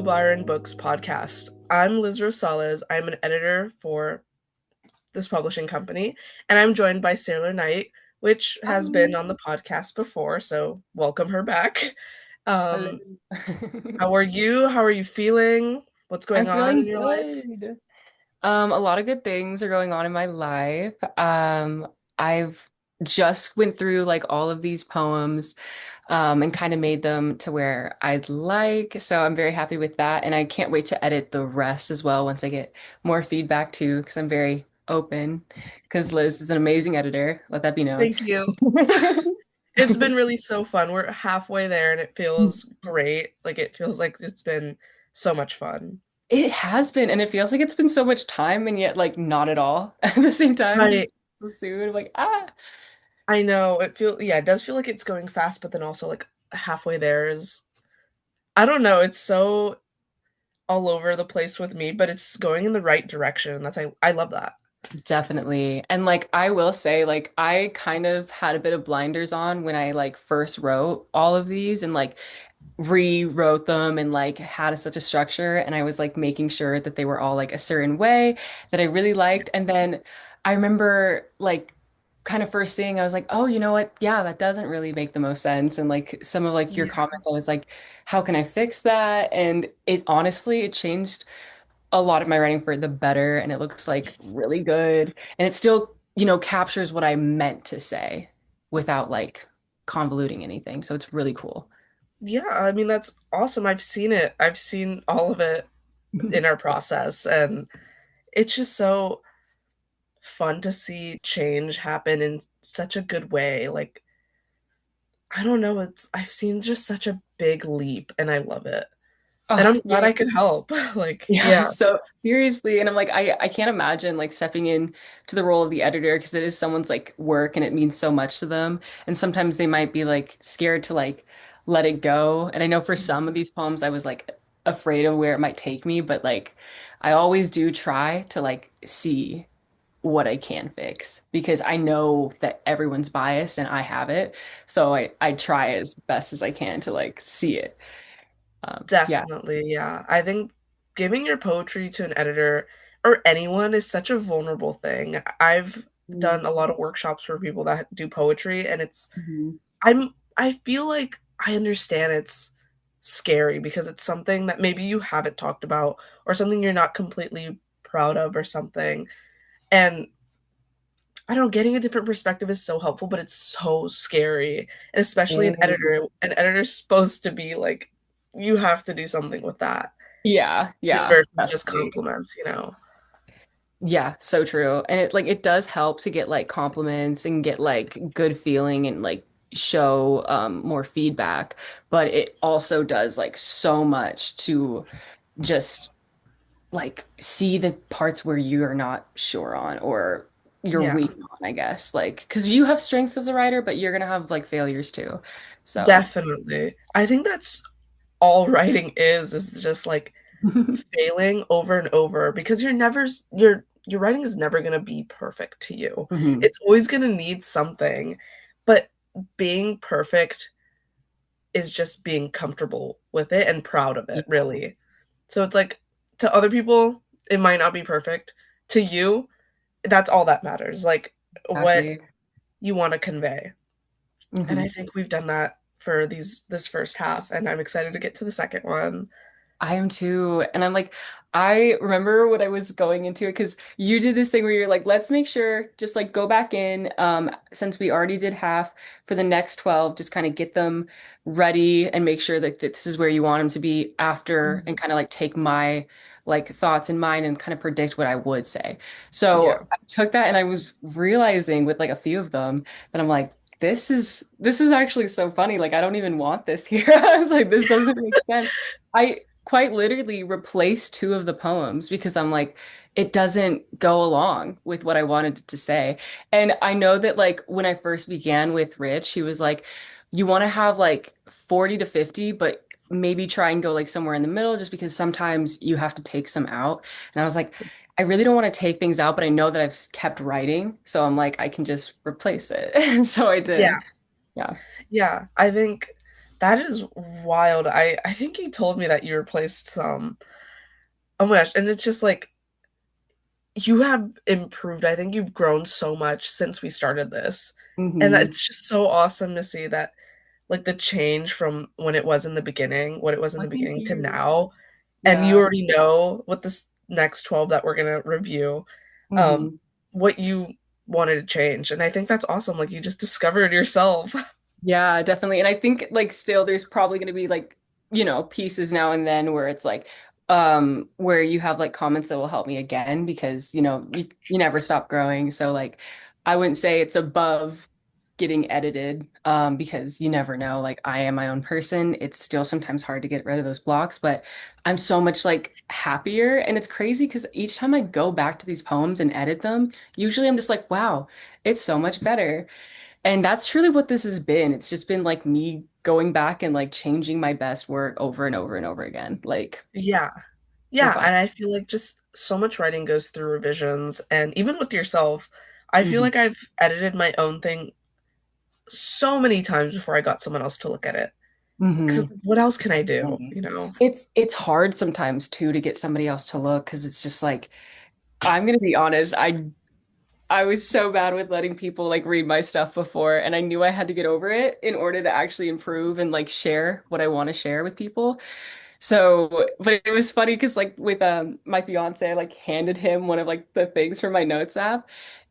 Byron Books podcast. I'm Liz Rosales. I'm an editor for this publishing company, and I'm joined by Saylor Knight, which has been on the podcast before, so welcome her back. Hello. Um, how are you? How are you feeling? What's I'm going on in feeling your life? good. A lot of good things are going on in my life. I've just went through like all of these poems, and kind of made them to where I'd like. So I'm very happy with that. And I can't wait to edit the rest as well once I get more feedback too, because I'm very open. Because Liz is an amazing editor. Let that be known. Thank you. It's been really so fun. We're halfway there and it feels great. Like it feels like it's been so much fun. It has been, and it feels like it's been so much time, and yet like not at all at the same time because Right. it's so soon. I'm like, ah. I know it does feel like it's going fast, but then also like halfway there is I don't know, it's so all over the place with me, but it's going in the right direction. I love that. Definitely. And like I will say, like I kind of had a bit of blinders on when I like first wrote all of these and like rewrote them and like had such a structure. And I was like making sure that they were all like a certain way that I really liked. And then I remember like kind of first seeing, I was like, oh, you know what? Yeah, that doesn't really make the most sense. And like some of like your Yeah. comments, I was like, how can I fix that? And it honestly, it changed a lot of my writing for the better, and it looks like really good, and it still captures what I meant to say without like convoluting anything, so it's really cool. Yeah, I mean that's awesome. I've seen it. I've seen all of it in our process and it's just so fun to see change happen in such a good way. Like I don't know, it's I've seen just such a big leap and I love it. And Oh I'm glad yeah. I could help. Like, Yeah, yeah. so seriously, and I'm like, I can't imagine like stepping in to the role of the editor because it is someone's like work and it means so much to them. And sometimes they might be like scared to like let it go. And I know for some of these poems, I was like afraid of where it might take me, but like I always do try to like see what I can fix because I know that everyone's biased and I have it. So I try as best as I can to like see it. Yeah. Definitely, yeah. I think giving your poetry to an editor or anyone is such a vulnerable thing. I've done a lot of workshops for people that do poetry and Mhm. I feel like I understand it's scary because it's something that maybe you haven't talked about or something you're not completely proud of or something. And I don't know, getting a different perspective is so helpful, but it's so scary. And especially an Mm. editor. An editor's supposed to be like, you have to do something with that Yeah, yeah, versus just definitely. compliments. Yeah, so true. And it like it does help to get like compliments and get like good feeling and like show more feedback, but it also does like so much to just like see the parts where you're not sure on or you're Yeah, weak on, I guess. Like, because you have strengths as a writer, but you're gonna have like failures too. So, definitely. I think that's all writing is just like failing over and over because your writing is never going to be perfect to you. Mhm. It's always going to need something, but being perfect is just being comfortable with it and proud of it, Yeah, really. So it's like to other people it might not be perfect. To you, that's all that matters. Like what exactly. you want to convey. And I Mhm. think we've done that for this first half and I'm excited to get to the second one. I am too. And I'm like, I remember what I was going into it because you did this thing where you're like, let's make sure, just like go back in, since we already did half for the next 12, just kind of get them ready and make sure that this is where you want them to be after and kind of like take my like thoughts in mind and kind of predict what I would say. Yeah. So I took that and I was realizing with like a few of them that I'm like, this is actually so funny. Like I don't even want this here. I was like, this doesn't make sense. I quite literally replaced two of the poems because I'm like, it doesn't go along with what I wanted it to say. And I know that like when I first began with Rich, he was like, you want to have like 40 to 50, but maybe try and go like somewhere in the middle just because sometimes you have to take some out. And I was like, I really don't want to take things out, but I know that I've kept writing. So I'm like, I can just replace it. And so I Yeah. did. Yeah. Yeah. I think That is wild. I think he told me that you replaced some. Oh my gosh, and it's just like you have improved. I think you've grown so much since we started this. And Hmm. it's just so awesome to see that like the change from when it was in the beginning, what it was in the Well, thank beginning to you. now. And you Yeah. already know with this next 12 that we're gonna review, um, Hmm. what you wanted to change. And I think that's awesome. Like you just discovered yourself. Yeah, definitely. And I think like still there's probably going to be like, pieces now and then where it's like where you have like comments that will help me again because, you never stop growing. So like I wouldn't say it's above getting edited because you never know. Like I am my own person. It's still sometimes hard to get rid of those blocks, but I'm so much like happier and it's crazy because each time I go back to these poems and edit them, usually I'm just like, wow, it's so much better. And that's truly what this has been. It's just been like me going back and like changing my best work over and over and over again, like Yeah. for Yeah. fun. And I feel like just so much writing goes through revisions. And even with yourself, I feel Hmm. like I've edited my own thing so many times before I got someone else to look at it. Because Hmm. what else can I do? You know? It's hard sometimes too to get somebody else to look because it's just like I'm gonna be honest, I was so bad with letting people like read my stuff before, and I knew I had to get over it in order to actually improve and like share what I want to share with people. So, but it was funny because like with my fiance, I like handed him one of like the things from my notes app.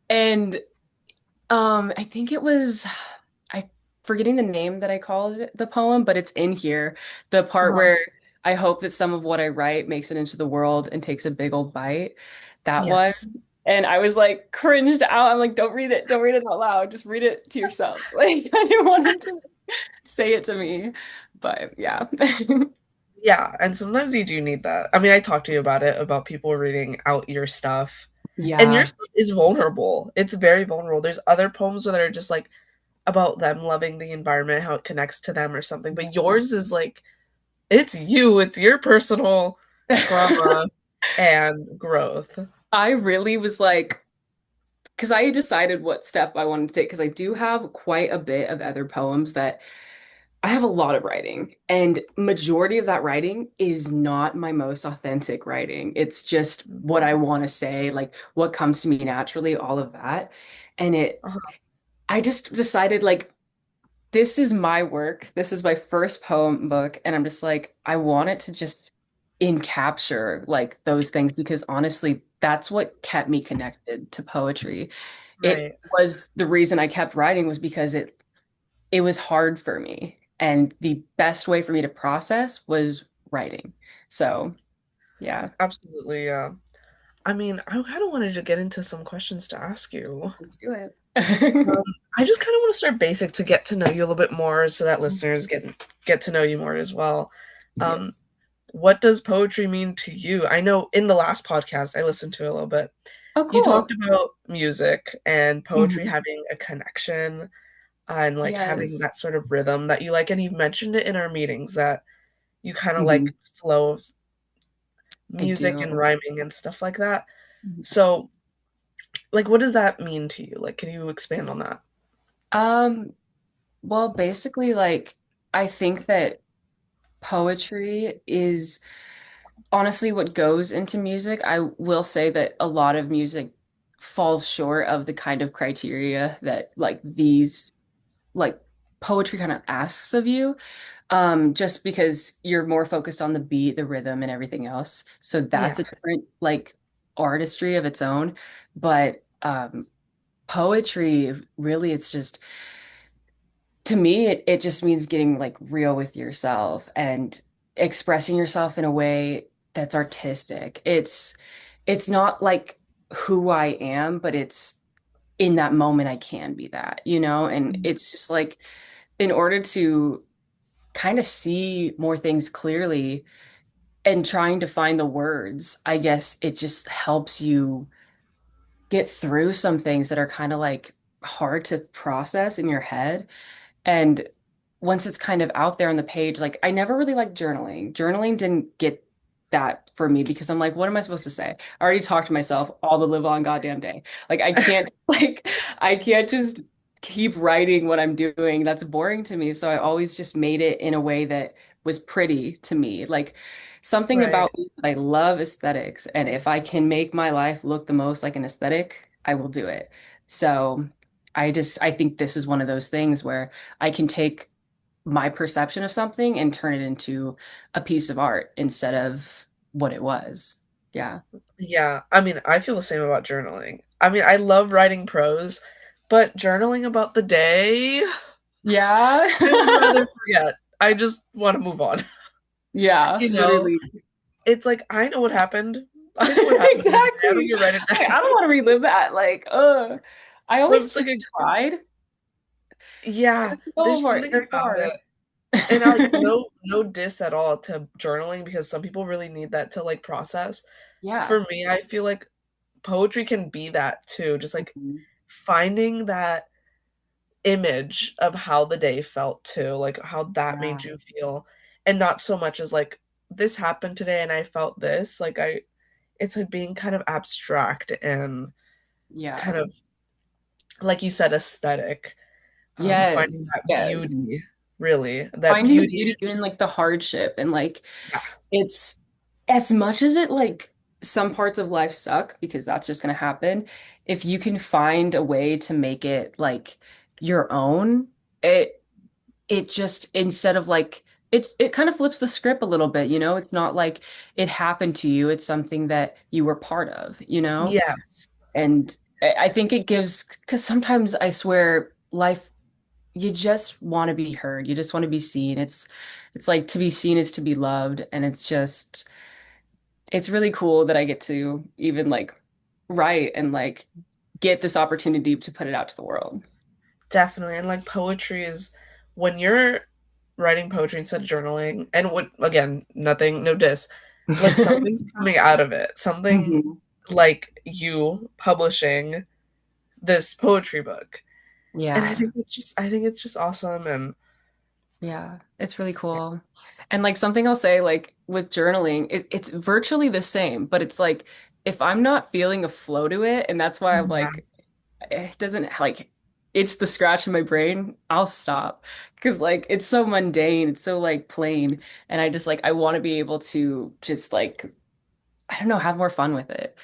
And I think it was I forgetting the name that I called it, the poem, but it's in here. The part Uh, where I hope that some of what I write makes it into the world and takes a big old bite. That one. yes. And I was like cringed out. I'm like, don't read it. Don't read it out loud. Just read it to yourself. Like I didn't want him to say it to me. But yeah. Yeah, and sometimes you do need that. I mean, I talked to you about it, about people reading out your stuff. And your Yeah. stuff is vulnerable. It's very vulnerable. There's other poems that are just like about them loving the environment, how it connects to them or something. But yours is like it's you, it's your personal trauma and growth. I really was like, because I decided what step I wanted to take, because I do have quite a bit of other poems that I have a lot of writing, and majority of that writing is not my most authentic writing. It's just what I want to say, like what comes to me naturally, all of that. And Uh-huh. I just decided like this is my work. This is my first poem book, and I'm just like I want it to just encapture like those things because honestly, that's what kept me connected to poetry. It Right. was the reason I kept writing was because it was hard for me. And the best way for me to process was writing. So, yeah, Absolutely, yeah. I mean, I kind of wanted to get into some questions to ask you. let's do it. Um, I just kind of want to start basic to get to know you a little bit more so that listeners get to know you more as well. Um, Yes. what does poetry mean to you? I know in the last podcast I listened to it a little bit. Oh, You cool. talked about music and poetry Mhm. having a connection and like having Yes, that sort of rhythm that you like, and you've mentioned it in our meetings that you kind of like hmm flow of I music and do. rhyming and stuff like that. Mhm. So, like, what does that mean to you? Like, can you expand on that? Um, well, basically, like, I think that poetry is honestly what goes into music. I will say that a lot of music falls short of the kind of criteria that, like, these, like, poetry kind of asks of you. Just because you're more focused on the beat, the rhythm, and everything else. So that's Yeah, a different like artistry of its own. But poetry, really, it's just to me, it just means getting like real with yourself and expressing yourself in a way that's artistic. It's not like who I am, but it's in that moment I can be that, and it's just like in order to kind of see more things clearly and trying to find the words, I guess it just helps you get through some things that are kind of like hard to process in your head. And once it's kind of out there on the page, like I never really liked journaling. Journaling didn't get that for me because I'm like, what am I supposed to say? I already talked to myself all the live on goddamn day. Like I can't like I can't just keep writing what I'm doing. That's boring to me. So I always just made it in a way that was pretty to me. Like something Right. about me that I love aesthetics. And if I can make my life look the most like an aesthetic, I will do it. So I think this is one of those things where I can take my perception of something and turn it into a piece of art instead of what it was. Yeah. Yeah. I mean, I feel the same about journaling. I mean, I love writing prose, but journaling about the day, Yeah. I would rather forget. I just want to move on. Yeah, You know, literally. it's like I know what happened. I know what happened the other day. I don't Exactly. need to write it I down. don't want to relive that. Like, I But always it's like tried. yeah, It's so there's hard. something It's about it. hard. And like no diss at all to journaling because some people really need that to like process. Yeah. For me, I feel like poetry can be that too. Just like Mhm. finding that image of how the day felt too, like how that Yeah. made you feel. And not so much as like this happened today and I felt this. Like I it's like being kind of abstract and Yeah. kind of like you said, aesthetic. Finding Yes. that Yes. beauty, really. That Finding the beauty. beauty in like the hardship and like Yeah. it's as much as it like some parts of life suck because that's just gonna happen. If you can find a way to make it like your own, it just instead of like it kind of flips the script a little bit, you know? It's not like it happened to you, it's something that you were part of, you know? Yes, And I think it gives because sometimes I swear life you just want to be heard. You just want to be seen. It's like to be seen is to be loved and it's really cool that I get to even like write and like get this opportunity to put it out to the world. definitely. And like poetry is when you're writing poetry instead of journaling, and what again, nothing, no diss, like something's coming out of it. Something Mhm. like you publishing this poetry book. And Yeah. I think it's just awesome and Yeah, it's really cool. And like something I'll say, like with journaling, it's virtually the same, but it's like if I'm not feeling a flow to it, and that's why I'm yeah, like, it doesn't like itch the scratch in my brain, I'll stop. Because like it's so mundane, it's so like plain. And I just like I want to be able to just like, I don't know, have more fun with it.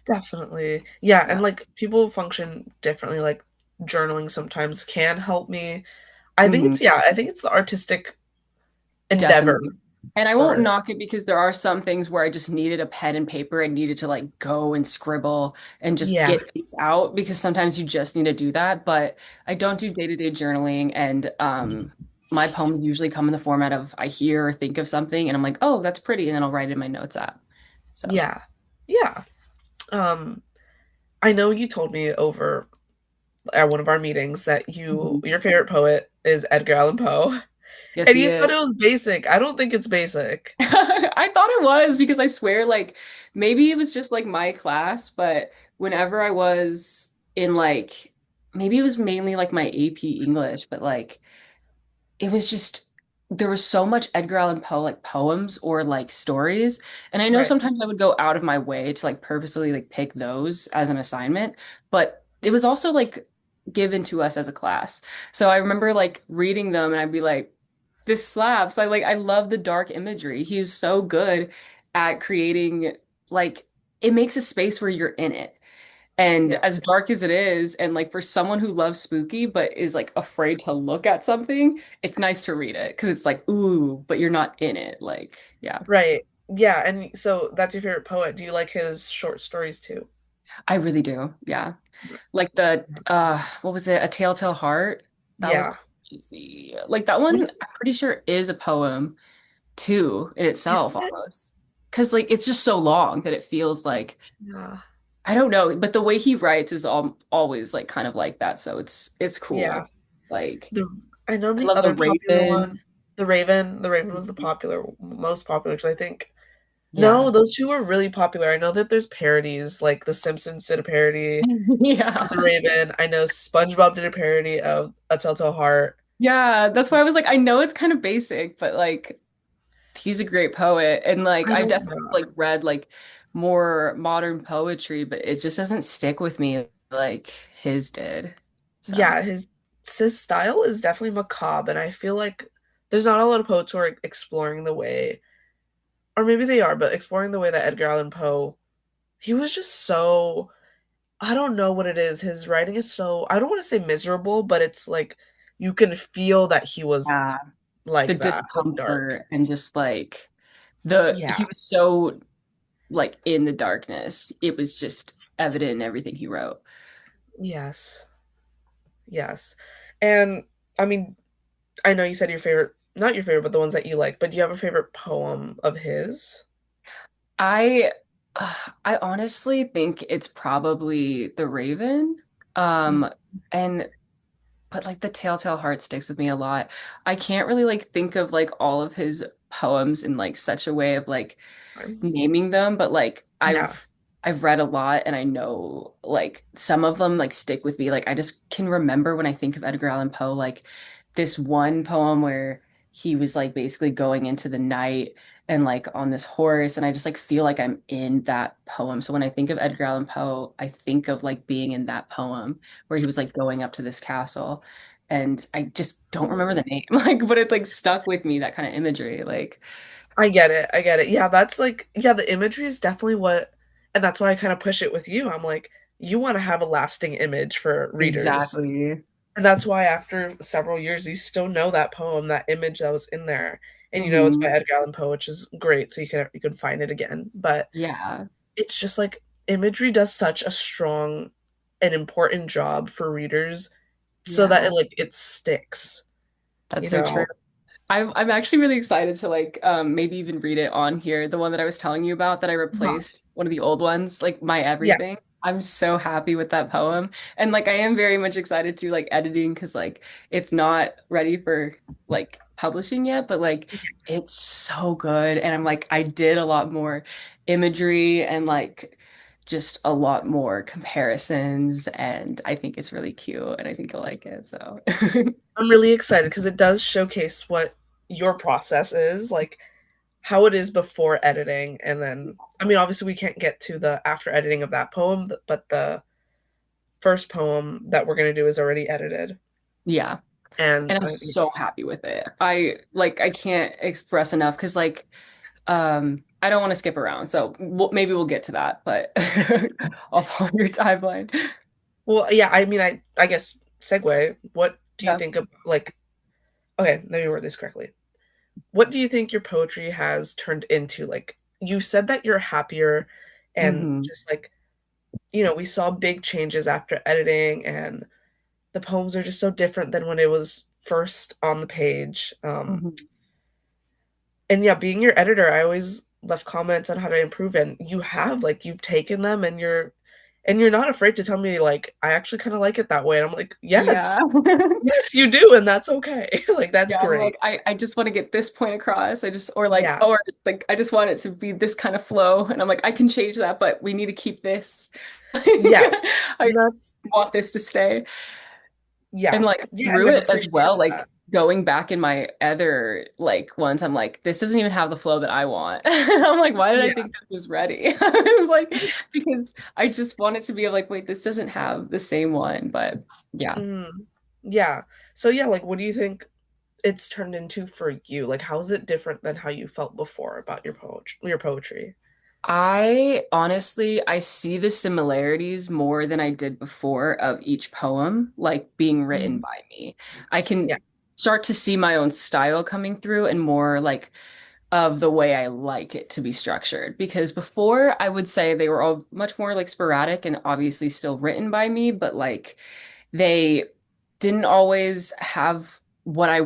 definitely. Yeah, Yeah. and like people function differently. Like journaling sometimes can help me. I think Hmm. it's yeah, I think it's the artistic endeavor Definitely. And I won't for knock it because there are some things where I just needed a pen and paper and needed to like go and scribble and just yeah. get things out because sometimes you just need to do that. But I don't do day-to-day journaling and my poems usually come in the format of I hear or think of something and I'm like, oh, that's pretty, and then I'll write it in my notes app. So Yeah. Yeah. Um I know you told me over at one of our meetings that Mhm. your favorite poet is Edgar Allan Poe. Yes, And he you thought is. it was basic. I don't think it's basic. I thought it was because I swear, like, maybe it was just like my class, but whenever I was in like, maybe it was mainly like my AP English, but like, it was just, there was so much Edgar Allan Poe, like poems or like stories. And I know Right. sometimes I would go out of my way to like purposely like pick those as an assignment, but it was also like given to us as a class. So I remember like reading them and I'd be like, this slaps. I love the dark imagery. He's so good at creating like it makes a space where you're in it. And Yeah. as dark as it is, and like for someone who loves spooky but is like afraid to look at something, it's nice to read it because it's like, ooh, but you're not in it. Like, yeah, Right. Yeah, and so that's your favorite poet. Do you like his short stories too? I really do. Yeah. Like the what was it? A Telltale Heart? That was Yeah. crazy. Like that What one, is I'm pretty sure is a poem too in itself isn't it? almost. Because like it's just so long that it feels like Yeah. I don't know, but the way he writes is always like kind of like that. So it's Yeah. cool. Like The I know I the love the other popular Raven. one, the Raven. The Raven was the popular, most popular because I think no, Yeah. those two were really popular. I know that there's parodies, like The Simpsons did a parody of the Yeah. Raven. I know SpongeBob did a parody of A Telltale Heart. Yeah. That's why I was like, I know it's kind of basic, but like he's a great poet. And like I I've don't definitely know. like read like more modern poetry, but it just doesn't stick with me like his did. Yeah, So. his style is definitely macabre, and I feel like there's not a lot of poets who are exploring the way, or maybe they are, but exploring the way that Edgar Allan Poe, he was just so, I don't know what it is. His writing is so, I don't want to say miserable, but it's like you can feel that he was Yeah. The like that, like dark. discomfort and just like Yeah. he was so like in the darkness. It was just evident in everything he wrote. Yes. Yes. And I mean, I know you said your favorite, not your favorite, but the ones that you like, but do you have a favorite poem of his? I I honestly think it's probably The Raven. Um and but like the Telltale Heart sticks with me a lot. I can't really like think of like all of his poems in like such a way of like naming them, but like Yeah. I've read a lot and I know like some of them like stick with me. Like I just can remember when I think of Edgar Allan Poe, like this one poem where he was like basically going into the night and like on this horse, and I just like feel like I'm in that poem. So when I think of Edgar Allan Poe, I think of like being in that poem where he was like going up to this castle. And I just don't remember the Oh. name, like, but it like stuck with me, that kind of imagery. Like, I get it. I get it. Yeah, that's like, yeah, the imagery is definitely what, and that's why I kind of push it with you. I'm like, you want to have a lasting image for readers. exactly. And that's why after several years, you still know that poem, that image that was in there. And you know it's by Hmm. Edgar Allan Poe, which is great, so you can find it again. But Yeah. it's just like imagery does such a strong and important job for readers so that Yeah, it sticks, that's you so true. know? I'm actually really excited to like maybe even read it on here. The one that I was telling you about that I Uh-huh. replaced one of the old ones, like My Yeah. Everything. I'm so happy with that poem. And like I am very much excited to like editing because like it's not ready for like publishing yet, but like it's so good. And I'm like I did a lot more imagery and like just a lot more comparisons, and I think it's really cute and I think you'll like it. So I'm really excited because it does showcase what your process is, like how it is before editing. And then, I mean, obviously, we can't get to the after editing of that poem, but the first poem that we're going to do is already edited. yeah. And And I'm so happy with it. I like I can't express enough because like I don't want to skip around. So maybe we'll get to that, but I'll follow your timeline. well, yeah, I mean, I guess segue. What do you Yeah. think of, like, okay, let me word this correctly. What do you think your poetry has turned into? Like, you said that you're happier and Hmm. just like, we saw big changes after editing, and the poems are just so different than when it was first on the page. Hmm. And yeah, being your editor, I always left comments on how to improve, and you have, like, you've taken them, and you're not afraid to tell me, like, I actually kind of like it that way. And I'm like, yes, Yeah. yes, you do, and that's okay. Like, that's Yeah, I'm great. like, I just want to get this point across. I just, or like, Yeah. or like, I just want it to be this kind of flow. And I'm like, I can change that, but we need to keep this. Yes. I And that's, want this to stay. And yeah. like Yeah, and through I've it as well, appreciated that. like going back in my other like ones, I'm like, this doesn't even have the flow that I want. I'm like, why did I Yeah. think this was ready? I was like, because I just wanted to be like, wait, this doesn't have the same one. But yeah. Mm. Yeah. So yeah, like, what do you think it's turned into for you? Like, how is it different than how you felt before about your poetry? I see the similarities more than I did before of each poem, like being written Mhm. by me. I Yeah. can start to see my own style coming through and more like of the way I like it to be structured. Because before I would say they were all much more like sporadic and obviously still written by me, but like they didn't always have what I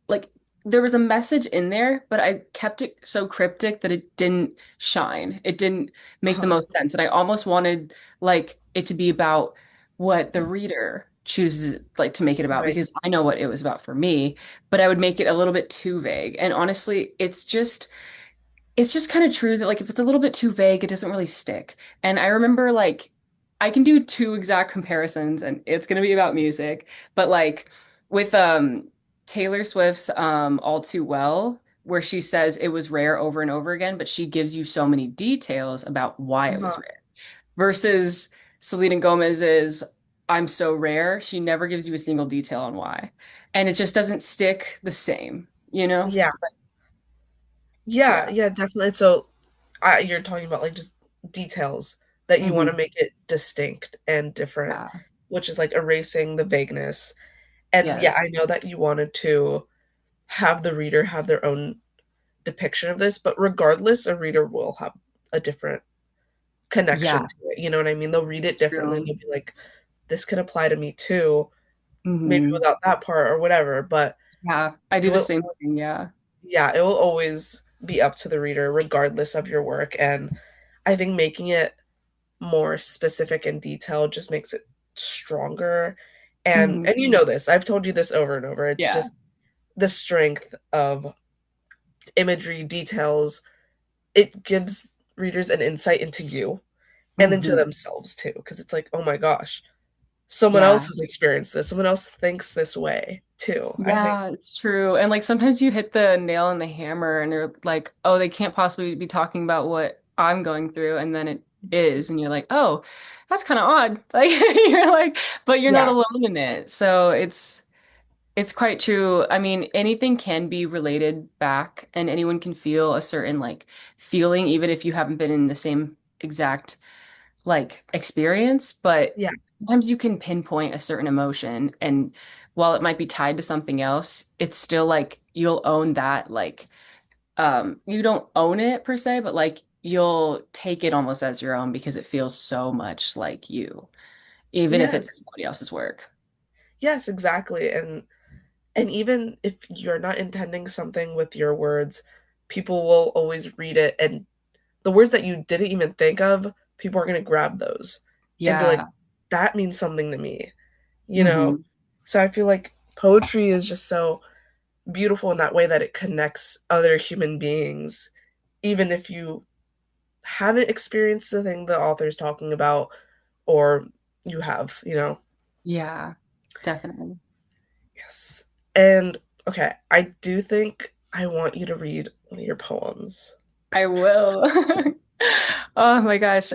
like. There was a message in there, but I kept it so cryptic that it didn't shine. It didn't make the Uh-huh. most sense. And I almost wanted like it to be about what the reader chooses like to make it about Right. because I know what it was about for me, but I would make it a little bit too vague. And honestly, it's just kind of true that like if it's a little bit too vague, it doesn't really stick. And I remember like I can do two exact comparisons and it's going to be about music, but like with Taylor Swift's All Too Well, where she says it was rare over and over again, but she gives you so many details about why it was Uh-huh. rare versus Selena Gomez's. I'm so rare. She never gives you a single detail on why. And it just doesn't stick the same, you know? Yeah. Yeah, Yeah. yeah, definitely. So you're talking about like just details that you want Hmm. to make it distinct and different, Yeah. which is like erasing the vagueness. And yeah, Yes. I know that you wanted to have the reader have their own depiction of this, but regardless, a reader will have a different connection Yeah. to it. You know what I mean? They'll read it differently and True. they'll be like, this could apply to me too, maybe Hmm. without that part or whatever. But Yeah. I it do the will same thing. always, Yeah. yeah, it will always be up to the reader, regardless of your work. And I think making it more specific and detailed just makes it stronger. And Hmm. you know this, I've told you this over and over. It's Yeah. just the strength of imagery details. It gives readers an insight into you and into Hmm. themselves too, because it's like, oh my gosh, someone else Yeah. has experienced this, someone else thinks this way too, I think. Yeah, it's true. And like sometimes you hit the nail on the hammer and you're like, oh, they can't possibly be talking about what I'm going through. And then it is. And you're like, oh, that's kind of odd. Like you're like, but you're not Yeah, alone in it. So it's quite true. I mean, anything can be related back and anyone can feel a certain like feeling, even if you haven't been in the same exact like experience, but yeah, sometimes you can pinpoint a certain emotion and while it might be tied to something else, it's still like you'll own that like you don't own it per se, but like you'll take it almost as your own because it feels so much like you, even if it's yes, somebody else's work. yes, exactly. And even if you're not intending something with your words, people will always read it, and the words that you didn't even think of, people are going to grab those and be like, Yeah. that means something to me, you know? Hmm. So I feel like poetry is just so beautiful in that way that it connects other human beings, even if you haven't experienced the thing the author's talking about, or you have, you know? Yeah, definitely. Yes. And okay, I do think I want you to read one of your poems. I will. Oh my gosh.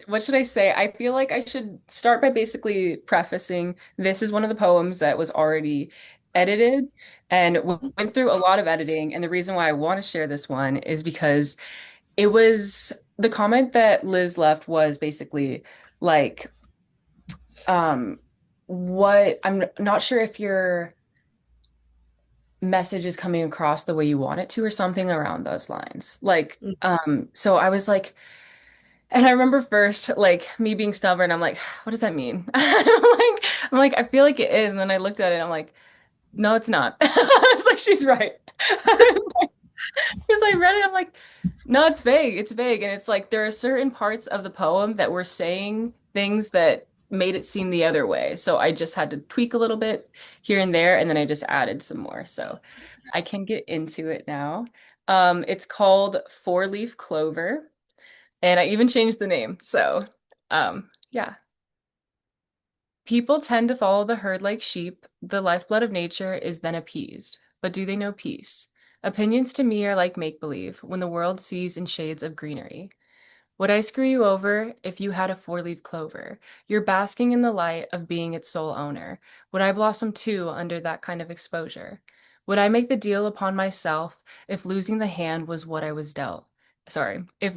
What should I say? I feel like I should start by basically prefacing this is one of the poems that was already edited and went through a lot of editing. And the reason why I want to share this one is because it was the comment that Liz left was basically like, um, what I'm not sure if your message is coming across the way you want it to or something around those lines. Like, Mm, so I was like, and I remember first, like me being stubborn, I'm like, what does that mean? I'm like, I feel like it is. And then I looked at it, I'm like, no, it's not. I was like, she's right. Because I read it, I'm like, no, it's vague. It's vague. And it's like there are certain parts of the poem that were saying things that made it seem the other way. So I just had to tweak a little bit here and there, and then I just added some more. So I can get into it now. It's called Four Leaf Clover. And I even changed the name. So, yeah. People tend to follow the herd like sheep. The lifeblood of nature is then appeased. But do they know peace? Opinions to me are like make-believe when the world sees in shades of greenery. Would I screw you over if you had a four-leaf clover? You're basking in the light of being its sole owner. Would I blossom too under that kind of exposure? Would I make the deal upon myself if losing the hand was what I was dealt? Sorry, if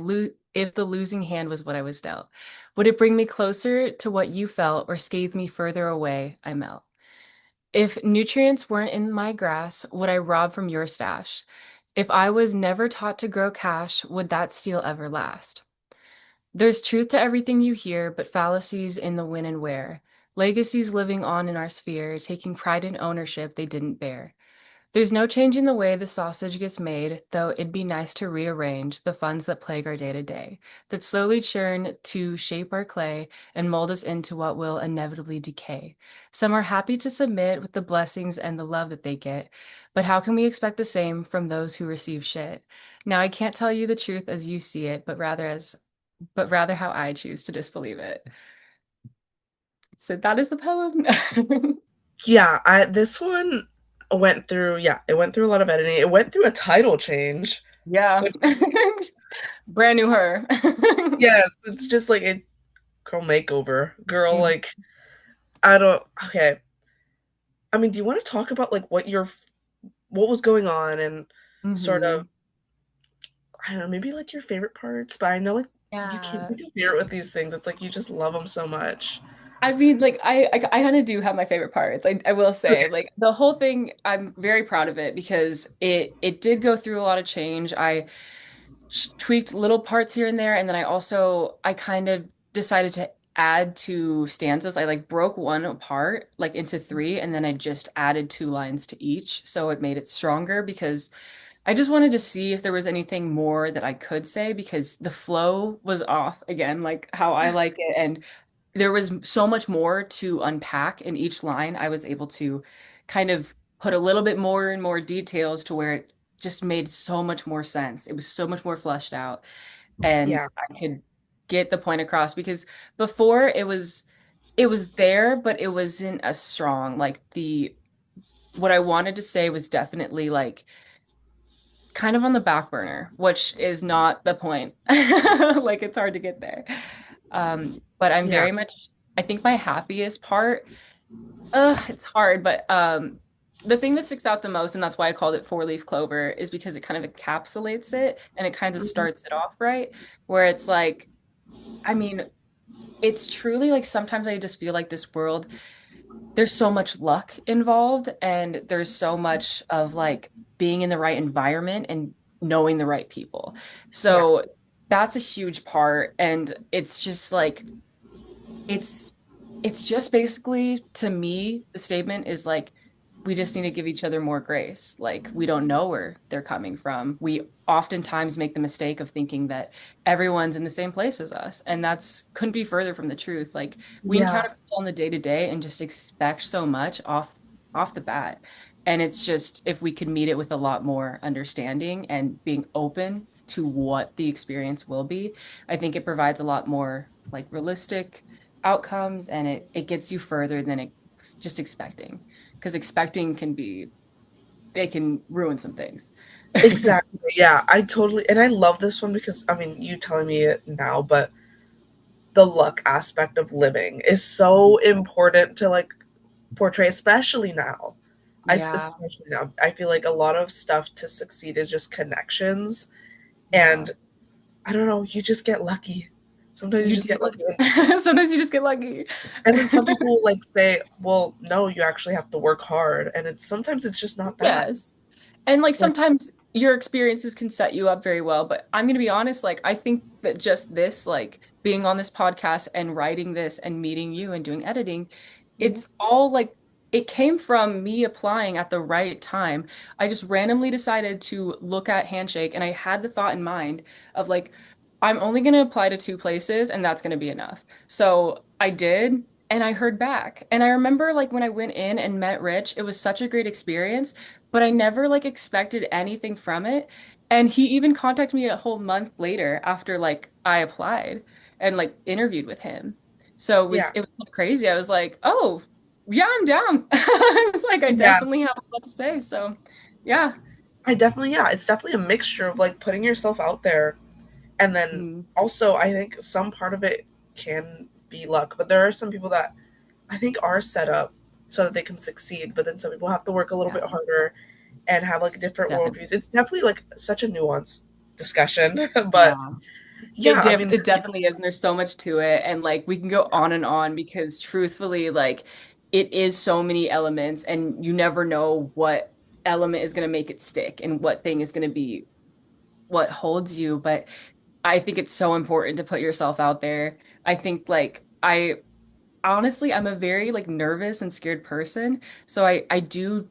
the losing hand was what I was dealt. Would it bring me closer to what you felt or scathe me further away? I melt. If nutrients weren't in my grass, would I rob from your stash? If I was never taught to grow cash, would that steal ever last? There's truth to everything you hear, but fallacies in the when and where. Legacies living on in our sphere, taking pride in ownership they didn't bear. There's no changing the way the sausage gets made, though it'd be nice to rearrange the funds that plague our day to day, that slowly churn to shape our clay and mold us into what will inevitably decay. Some are happy to submit with the blessings and the love that they get, but how can we expect the same from those who receive shit? Now I can't tell you the truth as you see it, but rather how I choose to disbelieve it. So that is the poem. yeah, I this one went through, yeah, it went through a lot of editing. It went through a title change, Yeah. which Brand new her. yes, it's just like a girl makeover. Girl, like I don't. Okay. I mean, do you want to talk about like what was going on and sort of, Hmm. I don't know, maybe like your favorite parts, but I know like you can't Yeah. pick a favorite with these things. It's like you just love them so much. I mean, like I kind of do have my favorite parts. I will say, Okay. like the whole thing, I'm very proud of it because it did go through a lot of change. I tweaked little parts here and there, and then I kind of decided to add two stanzas. I like broke one apart like into three, and then I just added two lines to each, so it made it stronger because I just wanted to see if there was anything more that I could say because the flow was off again, like how I like it. And there was so much more to unpack in each line. I was able to kind of put a little bit more and more details to where it just made so much more sense. It was so much more fleshed out, and Yeah. I could get the point across because before it was there, but it wasn't as strong. Like the what I wanted to say was definitely like kind of on the back burner, which is not the point. Like it's hard to get there. But I'm Yeah. very much, I think my happiest part, it's hard, but the thing that sticks out the most, and that's why I called it four leaf clover, is because it kind of encapsulates it and it kind of Mhm. starts it off right, where it's like, I mean, it's truly like sometimes I just feel like this world there's so much luck involved and there's so much of like being in the right environment and knowing the right people. Yeah. So that's a huge part and it's just like it's it's just basically to me the statement is like we just need to give each other more grace. Like we don't know where they're coming from. We oftentimes make the mistake of thinking that everyone's in the same place as us, and that's couldn't be further from the truth. Like we Yeah. encounter people on the day to day and just expect so much off the bat. And it's just if we could meet it with a lot more understanding and being open to what the experience will be, I think it provides a lot more like realistic outcomes and it gets you further than just expecting because expecting can be they can ruin some things. Exactly. Yeah. I totally, and I love this one because I mean, you telling me it now, but the luck aspect of living is so important to like portray, especially now. Yeah, Especially now, I feel like a lot of stuff to succeed is just connections, yeah. and I don't know, you just get lucky. Sometimes you You just do. get lucky, Sometimes you just get lucky. and then some people will like say, "Well, no, you actually have to work hard," and it's sometimes it's just not that. Yes. And like Like, sometimes your experiences can set you up very well, but I'm gonna be honest, like I think that just this, like being on this podcast and writing this and meeting you and doing editing, mhm, it's all like it came from me applying at the right time. I just randomly decided to look at Handshake and I had the thought in mind of like, I'm only gonna apply to two places and that's gonna be enough. So I did. And I heard back. And I remember like when I went in and met Rich, it was such a great experience but I never like expected anything from it. And he even contacted me a whole month later after like I applied and like interviewed with him. So yeah, it was crazy. I was like, oh, yeah, I'm down. It's like I yeah. definitely have a lot to say. So yeah. I definitely, yeah. It's definitely a mixture of like putting yourself out there, and then Mm, also I think some part of it can be luck, but there are some people that I think are set up so that they can succeed, but then some people have to work a little yeah, bit harder and have like different definitely. worldviews. It's definitely like such a nuanced discussion, but Yeah. yeah, I mean, It definitely is, and there's so much to it, and like we can go on and on because truthfully, like it is so many elements, and you never know what element is going to make it stick and what thing is going to be what holds you. But I think it's so important to put yourself out there. I think like I honestly, I'm a very like nervous and scared person, so I do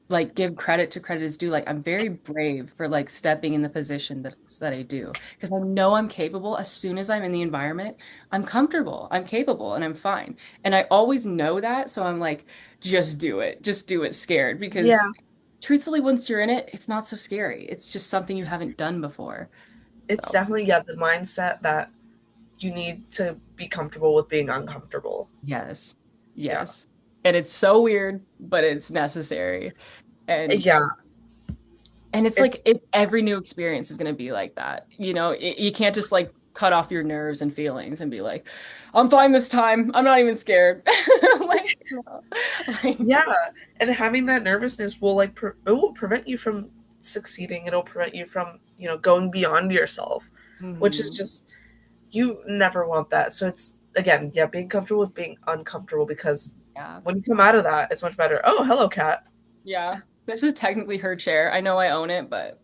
like give credit to credit is due. Like I'm very brave for like stepping in the position that I do because I know I'm capable. As soon as I'm in the environment, I'm comfortable, I'm capable, and I'm fine. And I always know that, so I'm like, just do it, scared because yeah, truthfully, once you're in it, it's not so scary. It's just something you haven't done before. it's So definitely, yeah, the mindset that you need to be comfortable with being uncomfortable. yes, Yeah. yes, and it's so weird, but it's necessary. And Yeah. it's like It's every new experience is going to be like that. You know, you can't just like cut off your nerves and feelings and be like, I'm fine this time. I'm not even scared. like, no. Like, Yeah, and having that nervousness will like it will prevent you from succeeding. It'll prevent you from, going beyond yourself, which is mhm. just, you never want that. So it's, again, yeah, being comfortable with being uncomfortable, because Yeah. when you come out of that, it's much better. Oh, hello, cat. Yeah. This is technically her chair. I know I own it, but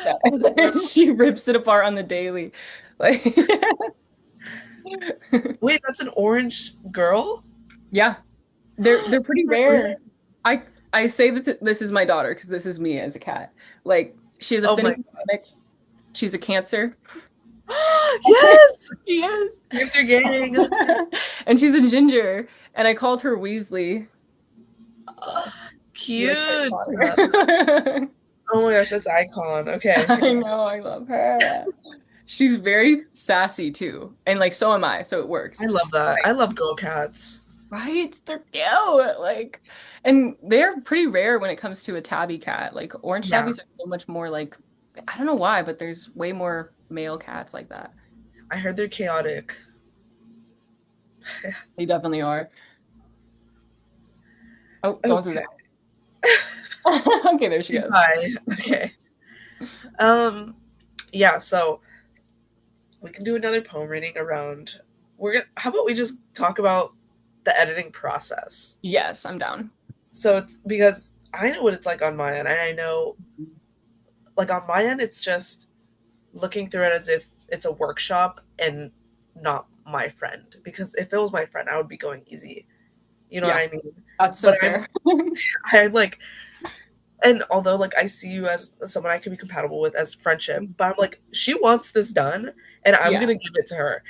yeah. Literally. She rips it apart on the daily. Like, Wait, that's an orange girl? yeah, they're pretty Oh my rare. I I say that this is my daughter because this is me as a cat. Like, she has a oh my finicky stomach. She's a Cancer. god. Yes! She is. Cancer gang. And she's a ginger, and I called her Weasley. So, like Harry Cute. Potter. Oh my gosh, that's icon. Okay. I know, I love her. She's very sassy too. And like so am I, so it I works. love that. I Like, love girl cats. right? They're cute. Like, and they're pretty rare when it comes to a tabby cat. Like orange Yeah, tabbies are so much more like I don't know why, but there's way more male cats like that. I heard they're chaotic. They definitely are. Oh, don't do Okay. that. Okay, there she goes. Bye. Okay. Um, yeah, so we can do another poem reading around. How about we just talk about the editing process? Yes, I'm down. So it's because I know what it's like on my end, and I know, like, on my end, it's just looking through it as if it's a workshop and not my friend. Because if it was my friend, I would be going easy. You know what Yeah, I mean? that's so But fair. I like, and although like I see you as someone I can be compatible with as friendship, but I'm like, she wants this done, and I'm Yeah. gonna give it to her.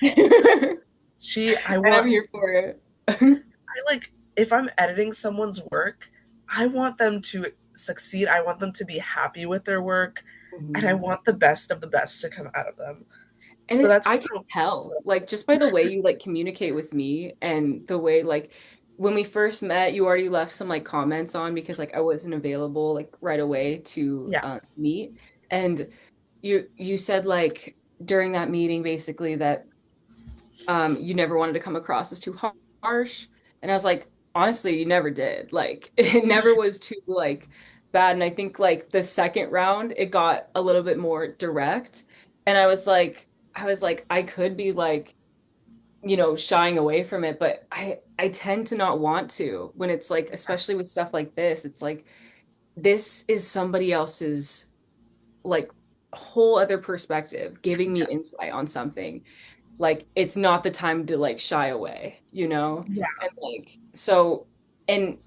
And I I'm want, here for it. I like, if I'm editing someone's work, I want them to succeed. I want them to be happy with their work, and I Mhm. want the best of the best to come out of them. And So that's I can kind of, tell, like, just by the way you like communicate with me and the way like when we first met, you already left some like comments on because like I wasn't available like right away to yeah, meet. And you said like during that meeting basically that you never wanted to come across as too harsh. And I was like, honestly, you never did. Like it never was too like bad. And I think like the second round, it got a little bit more direct. And I was like, I could be like, shying away from it, but I tend to not want to when it's like, especially with stuff like this, it's like this is somebody else's like whole other perspective giving me insight on something like it's not the time to like shy away, yeah, And like so and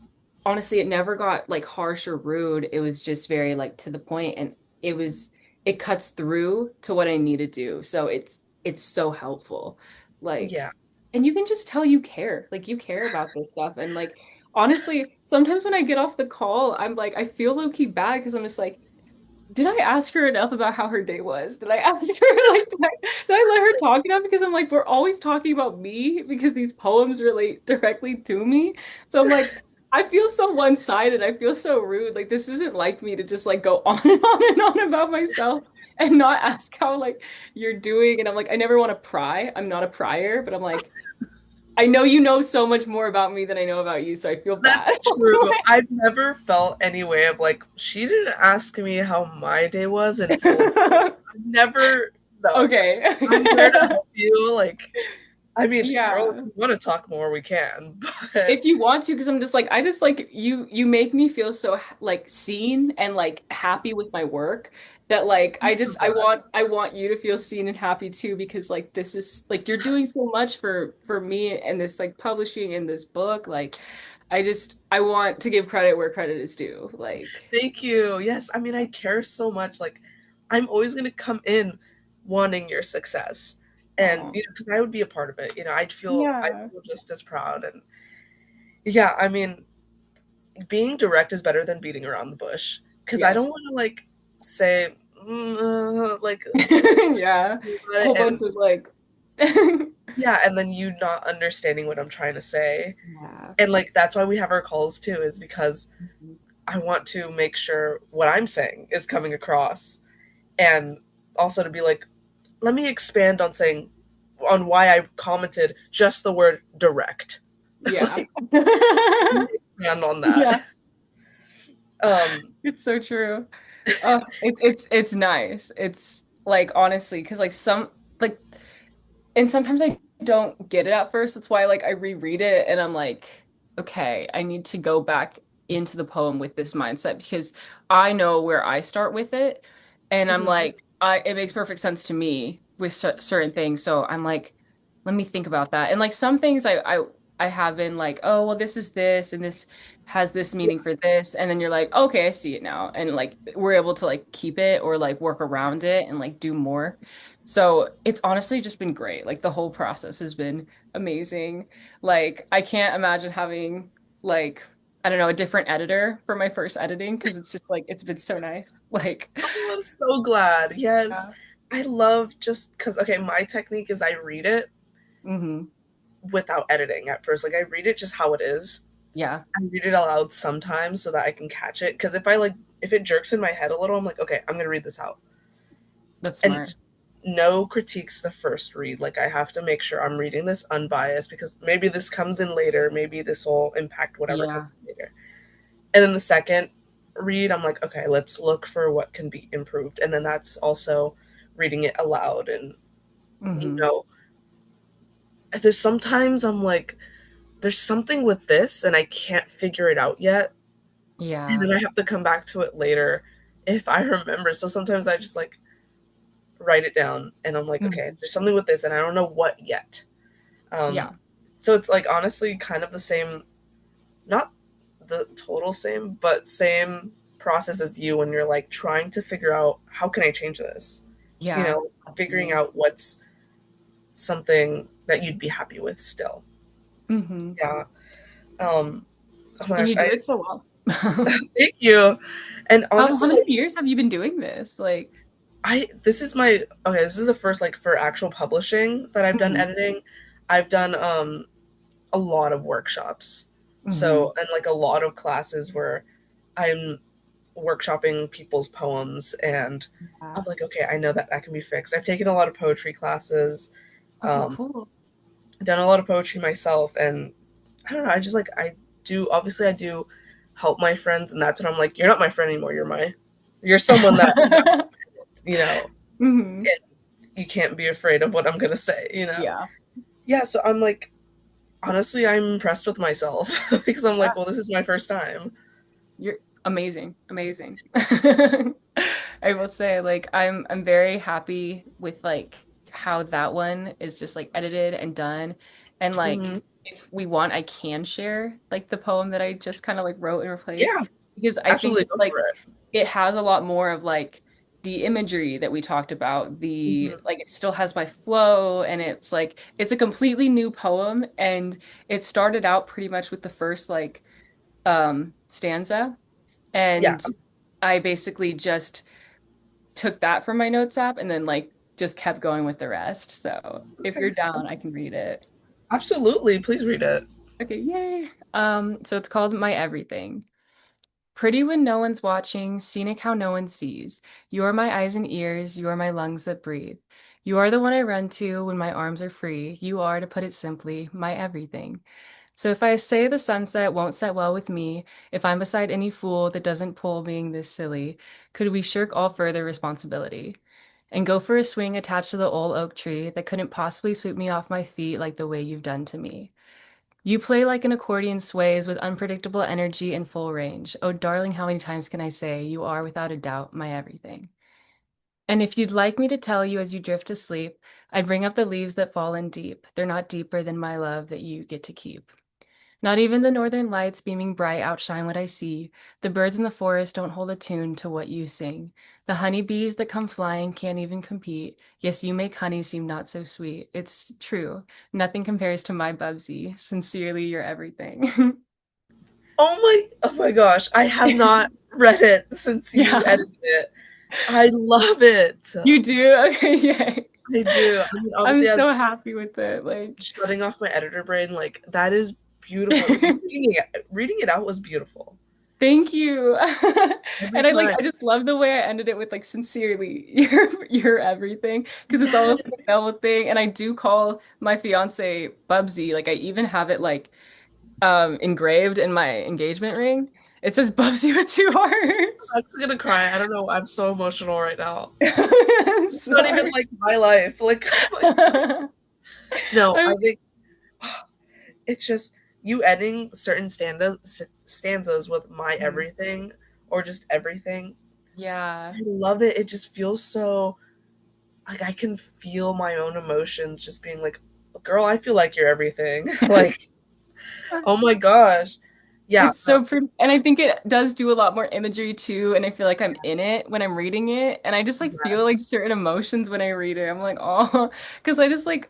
honestly it never got like harsh or rude. It was just very like to the point and it cuts through to what I need to do. So it's so helpful. yeah. Like and you can just tell you care. Like you care about this stuff and like honestly, sometimes when I get off the call, I'm like I feel low key bad because I'm just like did I ask her enough about how her day was? Did I ask her like did I let her talk enough? Because I'm like, we're always talking about me because these poems relate directly to me. So I'm like, I feel so one-sided. I feel so rude. Like this isn't like me to just like go on and on and on about myself and not ask how like you're doing. And I'm like, I never want to pry. I'm not a prior, but I'm like, I know you know so much more about me than I know about you, so I feel That's bad. true. I've never felt any way of like, she didn't ask me how my day was in full. I've never, no. Okay. I'm there to help you. Like, I mean, girl, if Yeah. you want to talk more, we can. But If you want to, because I'm just like, I just like you make me feel so like seen and like happy with my work that like I'm so glad. I want you to feel seen and happy too because like this is like you're doing so much for me and this like publishing in this book. Like I want to give credit where credit is due. Like Thank you. Yes, I mean, I care so much. Like, I'm always going to come in wanting your success. And, oh because I would be a part of it. I'd yeah. feel just as proud. And yeah, I mean, being direct is better than beating around the bush. Because I don't Yes. want to, like, say, like, Yeah. A whole bunch and of like yeah, and then you not understanding what I'm trying to say. yeah. And, like, that's why we have our calls too, is because I want to make sure what I'm saying is coming across. And also to be like, let me expand on why I commented just the word direct. Yeah. Like, expand on that. Yeah. Um, It's so true. It's nice. It's like honestly, because like some like and sometimes I don't get it at first. That's why like I reread it and I'm like, okay, I need to go back into the poem with this mindset because I know where I start with it. And I'm mhm. like, I it makes perfect sense to me with certain things. So I'm like, let me think about that. And like some things I have been like, oh, well, this is this and this has this meaning for this. And then you're like, okay, I see it now. And like we're able to like keep it or like work around it and like do more. So it's honestly just been great. Like the whole process has been amazing. Like I can't imagine having like I don't know, a different editor for my first editing because it's just like it's been so nice. Like Oh, I'm so glad. Yes. yeah. I love just because, okay, my technique is I read it Hmm. without editing at first. Like, I read it just how it is. Yeah, I read it aloud sometimes so that I can catch it. Because if I like, if it jerks in my head a little, I'm like, okay, I'm going to read this out. that's And smart. no critiques the first read. Like, I have to make sure I'm reading this unbiased because maybe this comes in later. Maybe this will impact whatever Yeah. comes in later. And then the second read, I'm like, okay, let's look for what can be improved. And then that's also reading it aloud. And, you Hmm. know, there's sometimes I'm like, there's something with this and I can't figure it out yet. And Yeah. then I have to come back to it later if I remember. So sometimes I just like write it down and I'm like, okay, Hmm. there's something with this and I don't know what yet. Um, Yeah. so it's like honestly kind of the same, not the total same, but same process as you when you're like trying to figure out how can I change this? You Yeah. know, figuring Definitely. out what's something that you'd be happy with still. Hmm. Yeah. Um, oh my And gosh, you do it so well. thank you. And How honestly, many like years have you been doing this? Like, I this is my okay, this is the first like for actual publishing that I've done hmm. editing. I've done a lot of workshops. Hmm. So and like a lot of classes where I'm workshopping people's poems and I'm Yeah. like, okay, I know that that can be fixed. I've taken a lot of poetry classes, Oh, um, cool. done a lot of poetry myself, and I don't know. I just like I do. Obviously, I do help my friends, and that's when I'm like, you're not my friend anymore. You're someone that you know, Hmm. and you can't be afraid of what I'm gonna say. You know, Yeah. yeah. So I'm like, honestly, I'm impressed with myself because I'm like, Yeah. well, this is my first time. You're amazing. Amazing. I will say, like, I'm very happy with like how that one is just like edited and done. And like Hmm. if we want, I can share like the poem that I just kind of like wrote and replaced Yeah, because I think absolutely, go for like it. it has a lot more of like the imagery that we talked about. The Hmm. like it still has my flow and it's like it's a completely new poem and it started out pretty much with the first like stanza Yeah. and I basically just took that from my notes app and then like just kept going with the rest. So if you're Okay. down, I can read it. Absolutely. Please read it. Okay, yay. So it's called My Everything. Pretty when no one's watching, scenic how no one sees. You are my eyes and ears, you are my lungs that breathe. You are the one I run to when my arms are free. You are, to put it simply, my everything. So if I say the sunset won't set well with me, if I'm beside any fool that doesn't pull being this silly, could we shirk all further responsibility and go for a swing attached to the old oak tree that couldn't possibly sweep me off my feet like the way you've done to me? You play like an accordion sways with unpredictable energy and full range. Oh, darling, how many times can I say you are without a doubt my everything? And if you'd like me to tell you as you drift to sleep, I'd bring up the leaves that fall in deep. They're not deeper than my love that you get to keep. Not even the northern lights beaming bright outshine what I see. The birds in the forest don't hold a tune to what you sing. The honeybees that come flying can't even compete. Yes, you make honey seem not so sweet. It's true. Nothing compares to my Bubsy. Sincerely, you're everything. Oh my gosh. I have not read it since you Yeah, edited it. I love it. you do? Okay, yay. I do. I mean, I'm obviously, as so happy with it. Like, shutting off my editor brain, like that is beautiful. You reading it out was beautiful. thank you. Every And I like time. I just love the way I ended it with like sincerely, you're everything. Because it's almost Yes. like a Bella thing. And I do call my fiance Bubsy. Like I even have it like engraved in my engagement ring. It says Bubsy with two hearts. I'm gonna cry. I don't know. I'm so emotional right now. It's not even Sorry. like my life. Like, oh my God. No, I I'm, think it's just you ending certain stanzas with my everything or just everything. yeah. I love it. It just feels so like I can feel my own emotions just being like, girl, I feel like you're everything. Like, oh my gosh. Yeah, It's no, so pretty. And I think it does do a lot more imagery too. And I feel like I'm in it when I'm reading it. And I just like feel like yes. certain emotions when I read it. I'm like, oh, because I just like,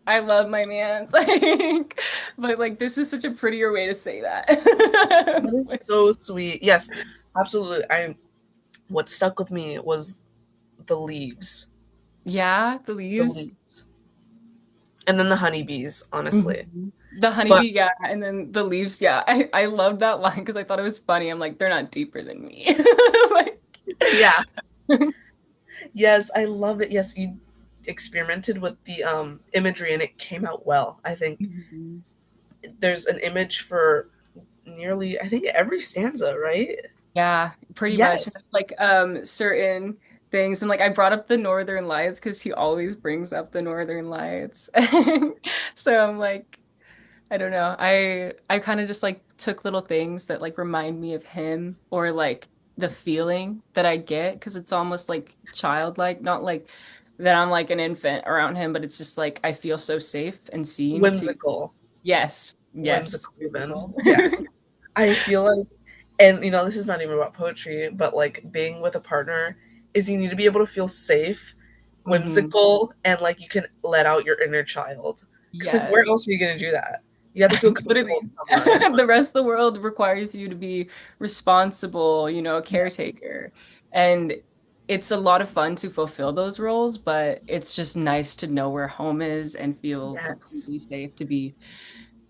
I love my man. Like, but like, this is such a prettier way to say that. That is so sweet. Yes, absolutely. I what stuck with me was the leaves. Yeah, the The leaves. leaves. And then the honeybees, honestly. Mhm. The But honeybee, yeah, and then the leaves, yeah. I love that line because I thought it was funny. I'm like, they're not deeper than me. Like, yeah. Yes, I love it. Yes, you experimented with the imagery and it came out well. I think Mhm. there's an image for nearly I think every stanza, right? Yeah, pretty much. Yes. Like certain things. And like I brought up the Northern Lights because he always brings up the Northern Lights. So I'm like, I don't know. I kind of just like took little things that like remind me of him or like the feeling that I get because it's almost like childlike, not like that I'm like an infant around him, but it's just like I feel so safe and seen to Whimsical. yes, yes, Whimsical even. physical. Yes. I feel like and this is not even about poetry, but like being with a partner is you need to be able to feel safe, Hmm. whimsical, and like you can let out your inner child. Because like where Yes. else are you gonna do that? You have to feel comfortable with Literally, someone. the rest of the world requires you to be responsible, a Yes. caretaker. And it's a lot of fun to fulfill those roles, but it's just nice to know where home is and feel Yes. completely safe to be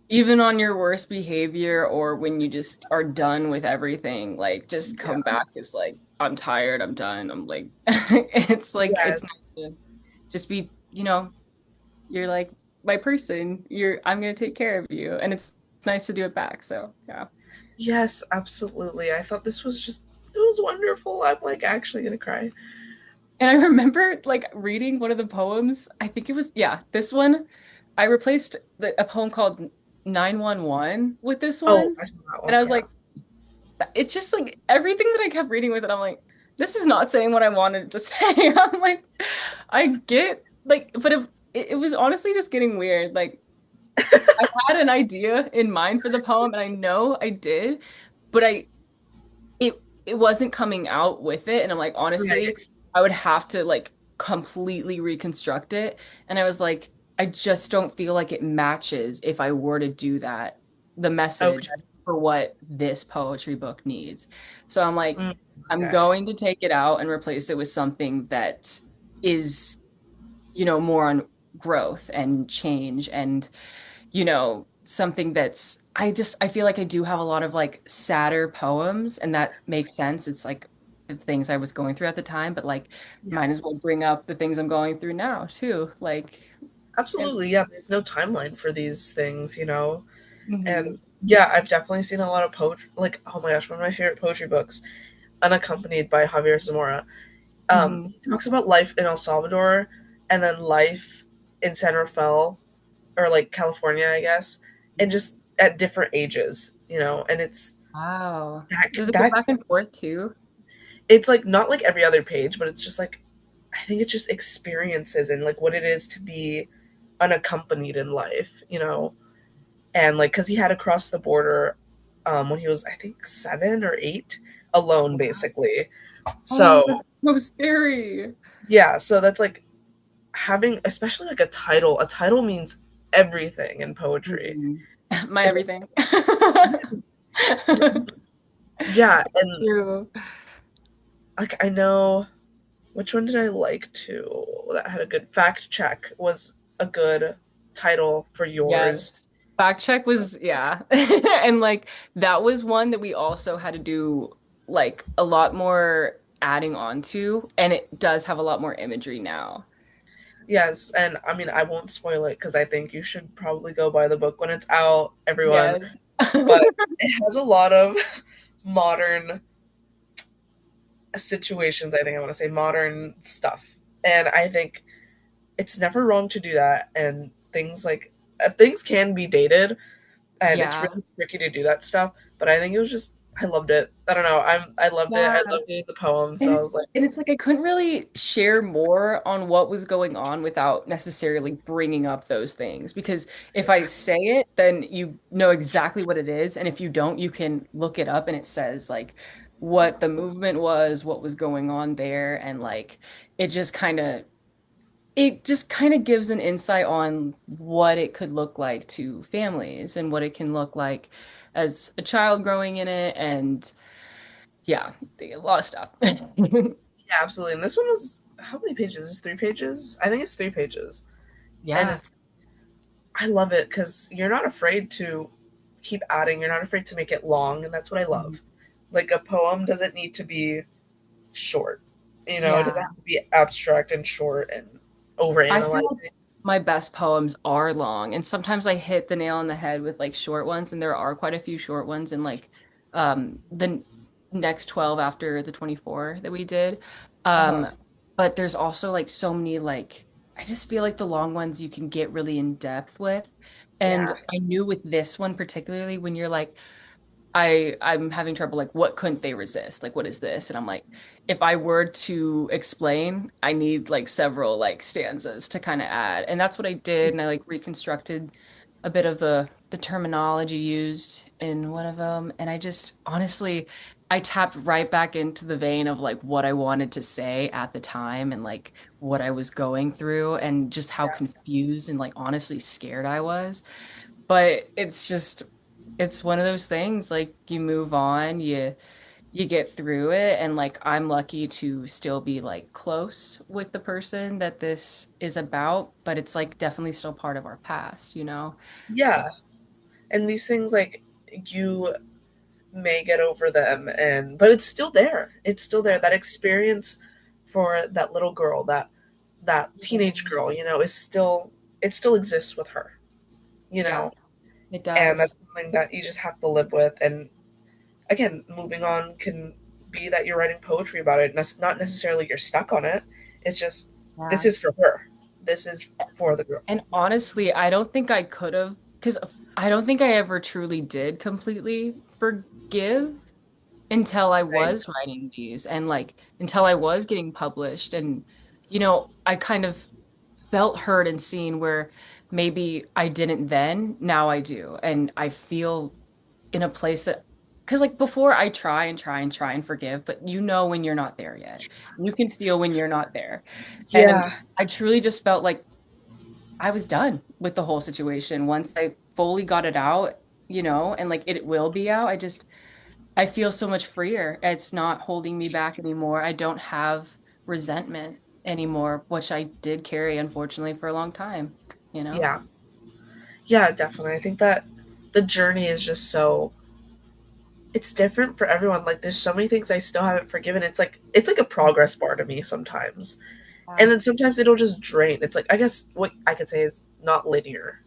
even on your worst behavior or when you just are done with everything, like just Yeah. come back as like, I'm tired, I'm done. I'm it's Yes. nice to just be, you're like my person. I'm gonna take care of you, and it's nice to do it back. So yeah. Yes, absolutely. I thought this was just it was wonderful. I'm like actually gonna cry. And I remember like reading one of the poems. I think it was yeah, this one. I replaced a poem called 911 with this Oh, one, I saw that and one. I was Yeah. like, it's just like everything that I kept reading with it. I'm like, this is not saying what I wanted to say. I'm like, I get like, but if it was honestly just getting weird. Like I had an idea in mind for the poem, and I know I did, but it wasn't coming out with it. And I'm like, honestly, Right. I would have to like completely reconstruct it. And I was like, I just don't feel like it matches if I were to do that, the message Okay. for what this poetry book needs. So I'm like, Mm, I'm okay. going to take it out and replace it with something that is, more on growth and change and something that's I feel like I do have a lot of like sadder poems and that makes sense. It's like the things I was going through at the time, but like Yeah. might as well bring up the things I'm going through now too. Like and Absolutely. Yeah. There's no timeline for these things. And mhm, yeah, I've definitely seen a lot of poetry. Like, oh my gosh, one of my favorite poetry books, Unaccompanied by Javier Zamora. mhm. He talks about life in El Salvador and then life in San Rafael or like California, I guess, and just at different ages. And it's Wow. that Does it go that back and forth too? it's like not like every other page, but it's just like I think it's just experiences and like what it is to be unaccompanied in life. And like because he had to cross the border when he was I think 7 or 8 alone basically. Oh, So that's so scary. yeah, so that's like having especially like a title means everything in poetry. Mhm. My And everything. yeah, and True. like I know which one did I like too that had a good fact check was a good title for yours. Yes. Fact check was, yeah. And like that was one that we also had to do like a lot more adding on to, and it does have a lot more imagery now. Yes, and I mean I won't spoil it because I think you should probably go buy the book when it's out, everyone. Yes. But it has a lot of modern situations, I think I want to say modern stuff. And I think it's never wrong to do that. And things can be dated, and it's Yeah. really tricky to do that stuff. But I think it was just I loved it. I don't know. I loved it. Yeah. I loved doing the poem. So I was like, And it's like I couldn't really share more on what was going on without necessarily bringing up those things because if I say it, then you know exactly what it is, and if you don't, you can look it up and it says like what the movement was, what was going on there, and like it just kind of gives an insight on what it could look like to families and what it can look like as a child growing in it and yeah, a lot of stuff. yeah, absolutely. And this one was how many pages? Is it 3 pages? I think it's 3 pages. And Yeah. it's I love it because you're not afraid to keep adding. You're not afraid to make it long, and that's what I love. Like a poem doesn't need to be short. It doesn't Yeah. have to be abstract and short and I feel like overanalyzing. my best poems are long, and sometimes I hit the nail on the head with like short ones, and there are quite a few short ones in like the next 12 after the 24 that we did. Uh-huh. Um, but there's also like so many like I just feel like the long ones you can get really in depth with. And Yeah. I knew with this one particularly when you're like I'm having trouble like what couldn't they resist? Like what is this? And I'm like if I were to explain, I need like several like stanzas to kind of add. And that's what I did and I like reconstructed a bit of the terminology used in one of them and I just honestly I tapped right back into the vein of like what I wanted to say at the time and like what I was going through and just how Yeah. confused and like honestly scared I was. But it's just it's one of those things like you move on, you get through it and like I'm lucky to still be like close with the person that this is about, but it's like definitely still part of our past, you know? So Yeah. And these things like you may get over them and but it's still there. It's still there. yeah. That experience for that little girl, that Yeah. teenage girl, is still it still exists with her, you Yeah, know. it And does. that's something that you just have to live with. And again, moving on can be that you're writing poetry about it. Not necessarily you're stuck on it. It's just this Yeah. is for her. This is for the girl. And honestly, I don't think I could have because I don't think I ever truly did completely forgive until I Right? was writing these and like until I was getting published. And, I kind of felt heard and seen where maybe I didn't then, now I do. And I feel in a place that, because like before I try and try and try and forgive, but when you're not there yet. You can feel when you're not there. And Yeah. I truly just felt like I was done with the whole situation once I fully got it out, and like it will be out. I feel so much freer. It's not holding me back anymore. I don't have resentment anymore, which I did carry, unfortunately, for a long time, you know? Yeah. Yeah, definitely. I think that the journey is just so it's different for everyone. Like there's so many things I still haven't forgiven. It's like a progress bar to me sometimes. Yeah. And then sometimes it'll just drain. It's like I guess what I could say is not linear.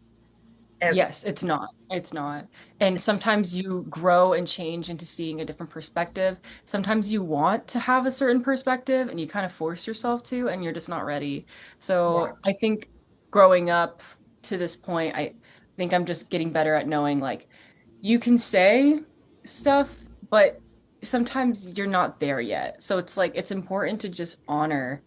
And Yes, it's not. It's not. And sometimes you grow and change into seeing a different perspective. Sometimes you want to have a certain perspective and you kind of force yourself to, and you're just not ready. yeah. So I think growing up to this point, I think I'm just getting better at knowing like you can say stuff, but sometimes you're not there yet. So it's like it's important to just honor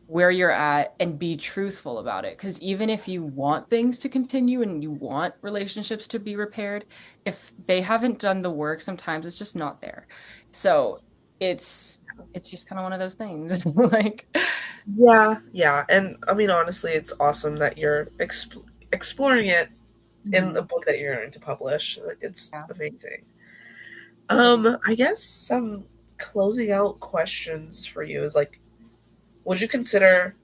where you're at and be truthful about it. Because even if you want things to continue and you want relationships to be repaired, if they haven't done the work, sometimes it's just not there. So it's just kind of one of those things. Like, Yeah, yeah. And I mean honestly, it's awesome that you're exploring it in the mhm, book that you're going to publish. Like it's yeah, amazing. it is. I guess some closing out questions for you is like, would you consider?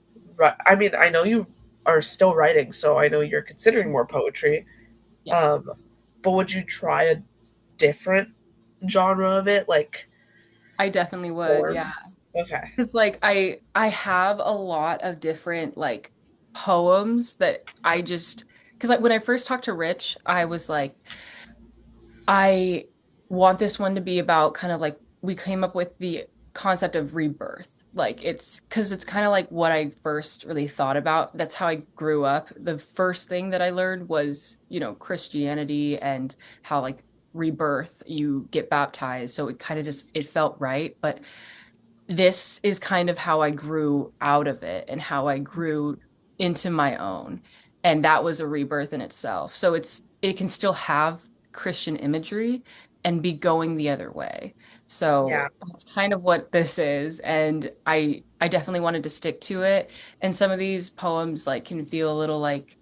I mean, I know you are still writing, so I know you're considering more poetry. Yes, Um, but would you try a different genre of it, like I definitely would. Yeah. forms? Okay. Because like I have a lot of different like poems that I just, because like when I first talked to Rich, I was like, I want this one to be about kind of like we came up with the concept of rebirth. Like it's because it's kind of like what I first really thought about. That's how I grew up. The first thing that I learned was, Christianity and how like rebirth, you get baptized. So it kind of just it felt right. But this is kind of how I grew out of it and how I grew into my own. And that was a rebirth in itself. So it can still have Christian imagery and be going the other way. Yeah, So that's kind of what this is. And I definitely wanted to stick to it. And some of these poems like can feel a little like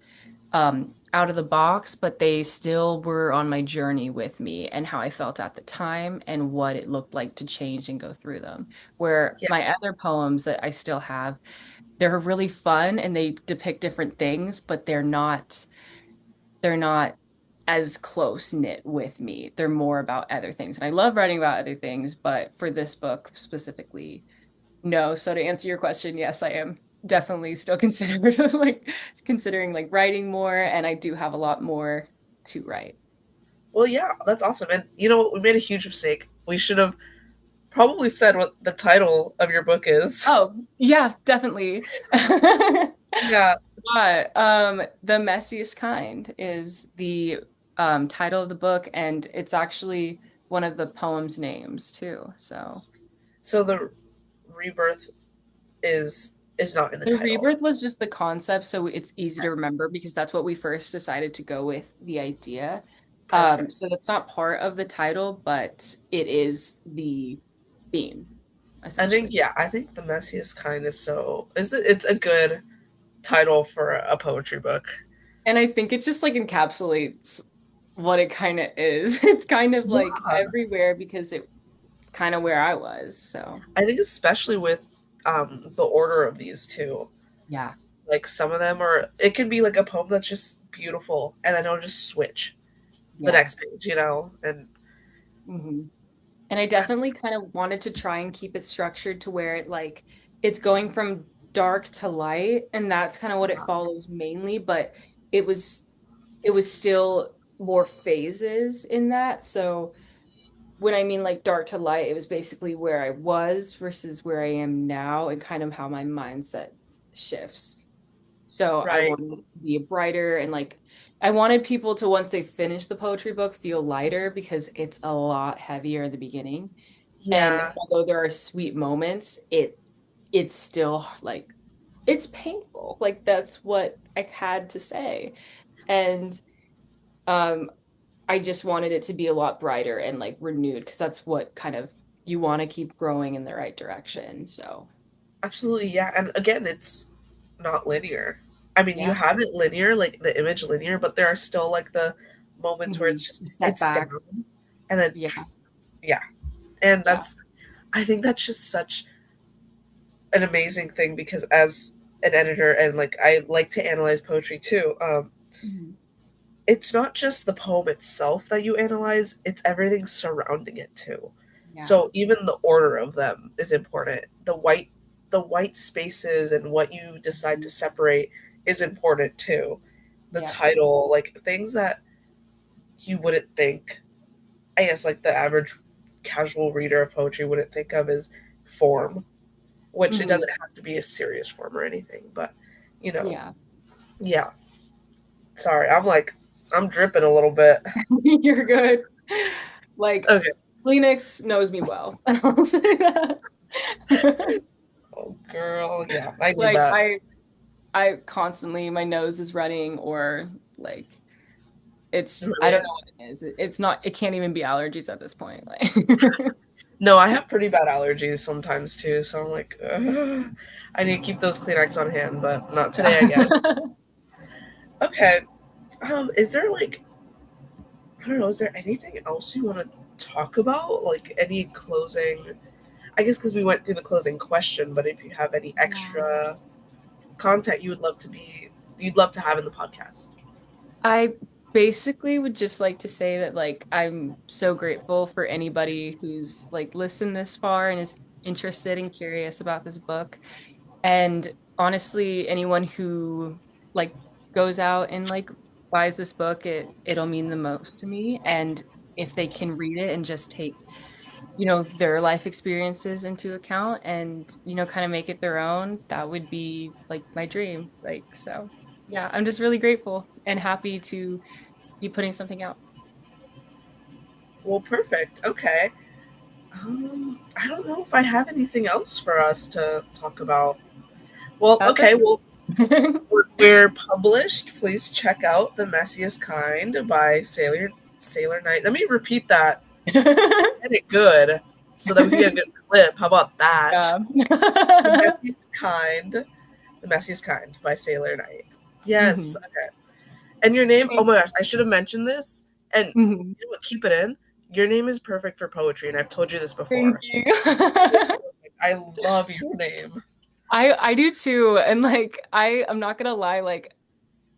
out of the box, but they still were on my journey with me and how I felt at the time and what it looked like to change and go through them. Where yeah, my other poems that I still have, they're really fun and they depict different things, but they're not as close knit with me. They're more about other things. And I love writing about other things, but for this book specifically, no. So to answer your question, yes, I am definitely still considering like writing more, and I do have a lot more to write. well, yeah, that's awesome. And you know what, we made a huge mistake. We should have probably said what the title of your book is. Oh, yeah, definitely. Yeah. But The Messiest Kind is the title of the book, and it's actually one of the poem's names too. So So the rebirth is not in the the title. rebirth was just the concept, so it's easy to remember because that's what we first decided to go with the idea. Perfect. So that's not part of the title, but it is the theme, I think, essentially. yeah, I think the messiest kind is so is it, it's a good title for a poetry book. And I think it just like encapsulates what it kind of is. It's kind of like Yeah. everywhere because it's kind of where I was. So I think especially with the order of these two. yeah, Like some of them are it can be like a poem that's just beautiful and then it'll just switch the yeah. next page, you know? And hmm And I definitely kind of wanted to try and keep it structured to where it's going from dark to light, and that's kind of what it follows mainly, but it was it was still more phases in that. So when I mean like dark to light, it was basically where I was versus where I am now and kind of how my mindset shifts. So I right. wanted it to be brighter and like I wanted people to once they finish the poetry book feel lighter because it's a lot heavier in the beginning. And Yeah, although there are sweet moments, it's still like it's painful. Like that's what I had to say. And um I just wanted it to be a lot brighter and like renewed because that's what kind of you want to keep growing in the right direction. So, absolutely. Yeah. And again, it's not linear. I mean, you yeah. have it linear, like the image linear, but there are still like the moments where hmm it's just it's Setback. down and then Yeah. yeah. And Yeah. that's I think that's just such an amazing thing because as an editor and like I like to analyze poetry too. Mhm. It's not just the poem itself that you analyze, it's everything surrounding it too. Yeah. So even the order of them is important. The white spaces and what you decide Mhm. to separate is important too. The Yeah. title, like things that you wouldn't think, I guess like the average casual reader of poetry wouldn't think of as form, which it hmm doesn't have to be a serious form or anything, but you know, Yeah. yeah. Sorry, I'm dripping a little bit. You're good. Like Okay. Kleenex knows me well. I'll say that. Oh, girl, yeah, I need Like that. I constantly my nose is running or like I don't Really? know what it is. It's not it can't even be allergies at this point. Like No, I have pretty bad allergies sometimes too, so I'm like, ugh. I need to keep those Kleenex on hand, but not today, I yeah. guess. Okay. Is there like, I don't know, is there anything else you want to talk about? Like any closing? I guess because we went through the closing question, but if you have any extra content you'd love to have in the podcast. I basically would just like to say that like I'm so grateful for anybody who's like listened this far and is interested and curious about this book. And honestly, anyone who like goes out and like buys this book, it'll mean the most to me. And if they can read it and just take, their life experiences into account and, kind of make it their own, that would be like my dream. Like, so yeah, I'm just really grateful and happy to be putting something out. Well, perfect. Okay. I don't know if I have anything else for us to talk about. Well, That's okay. Well, it. we're published. Please check out The Messiest Kind by Saylor Knight. Let me repeat that. Get it good so that we can get a good clip. How about that? Yeah. The Messiest Kind. The Messiest Kind by Saylor Knight. Yes. hmm Okay. And your name, oh Thank my gosh, I should have mentioned this. And mhm. you know what, keep it in. Your name is perfect for poetry, and I've told you this Thank before. you. I love your name. I do too. And like I'm not gonna lie, like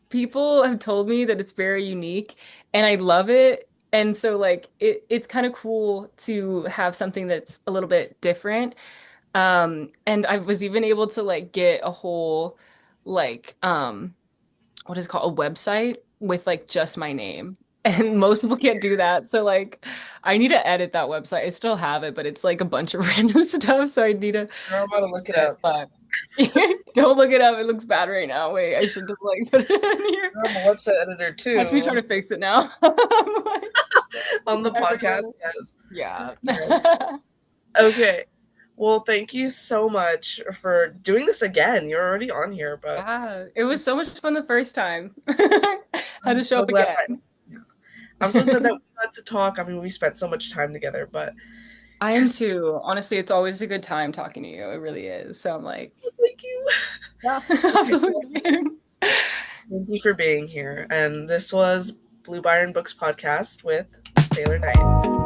people have told me that it's very unique and I love it. And so like it's kind of cool to have something that's a little bit different. And I was even able to like get a whole like what is it called, a website with like just my name. And most people can't do that. So like I need to edit that website. I still have it, but it's like a bunch of random stuff. So I need to Girl, I'm about to fix look it it. up. But don't look it up. It looks bad right now. Wait, I should have like put it in here. Girl, I'm a website editor Watch me try too to fix it now. I'm like, on the podcast. whatever. Yes. Yeah. Yes. Okay. Well, thank you so much for doing this again. You're already on here, but Yeah. It was so it's, much fun the first time. Had I'm to show so up glad. again. Yeah. I'm so glad that we got to talk. I mean, we spent so much time together, but I am yes, too. Honestly, it's always a good time talking to you. It really is. So I'm like, thank you. yeah, Okay, well, absolutely. thank you for being here. And this was Blue Byron Books podcast with Sailor Knight.